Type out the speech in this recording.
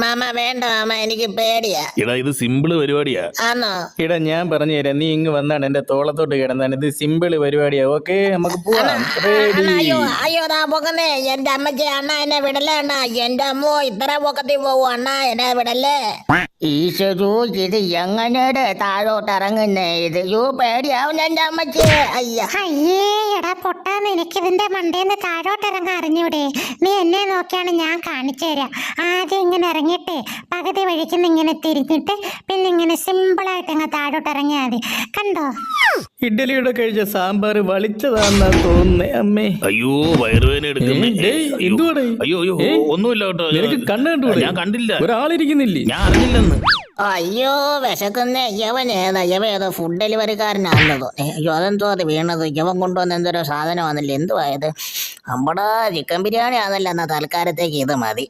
Mama വേണ്ട mama, എനിക്ക് പേടിയാ. എടാ ഇത് സിമ്പിള് പരിപാടിയാ. ആന്നോ? എടാ ഞാൻ പറഞ്ഞു തരാം, നീ ഇങ്ങ് വന്നാണ് എന്റെ തോളത്തോട്ട് കിടന്നാണ്. ഇത് സിമ്പിള് പരിപാടിയാ. ഓക്കെ, നമുക്ക് പോവാം. റെഡി? അയ്യോ അയ്യോ, താ പൊക്കുന്നേ എന്റെ അമ്മച്ചി. അണ്ണ എന്നെ വിടല്ലേ അണ്ണ. എന്റെ അമ്മോ ഇത്ര പൊക്കത്തിൽ പോവും അണ്ണ, എന്നെ വിടല്ലേ. ഈശ്വരൂ, ഇത് എങ്ങനെയുടെ താഴോട്ട് ഇറങ്ങുന്നേ? ഇത് പേടിയാവും എന്റെ അമ്മച്ചി. അയ്യ അയ്യേ എടാ പൊട്ടാ, നിനക്ക് ഇതിന്റെ മണ്ടേന്ന് താഴോട്ട് ഇറങ്ങാൻ അറിഞ്ഞൂടെ? നീ എന്നെ നോക്കിയാണ് ഞാൻ കാണിച്ചു തരാം. ആദ്യം ഇങ്ങനെ ഇറങ്ങിയിട്ട് പകുതി വഴിക്കുന്ന ഇങ്ങനെ തിരിഞ്ഞിട്ട് പിന്നെ ഇങ്ങനെ സിമ്പിളായിട്ട് അങ്ങ് താഴോട്ട് ഇറങ്ങിയാൽ മതി. കണ്ടോ? ഇഡ്ഡലിയുടെ കഴിച്ച സാമ്പാർ വളിച്ചതാന്നാ തോന്നുന്നേ അമ്മേ. അയ്യോ വയറുവേദന എടുക്കുന്നേ. എന്തുവാടേ? അയ്യോ അയ്യോ ഒന്നുമില്ല കേട്ടോ. നിനക്ക് കണ്ണു കണ്ടുകൂടെ? ഞാൻ കണ്ടില്ല. ഒരാളിരിക്കുന്നില്ലേ? ഞാൻ അറിഞ്ഞില്ലെന്ന്. അയ്യോ വിശക്കുന്നേ. യവനേതോ ഫുഡ് ഡെലിവറിക്കാരനാണല്ലോ. അയ്യോ അതെന്തോ അത് വീണത്. യവൻ കൊണ്ടുവന്ന എന്തൊരു സാധനമാണല്ലോ. എന്തുവായത്? നമ്മുടെ ചിക്കൻ ബിരിയാണി ആണല്ലോ. എന്നാ തൽക്കാലത്തേക്ക് ഇത് മതി.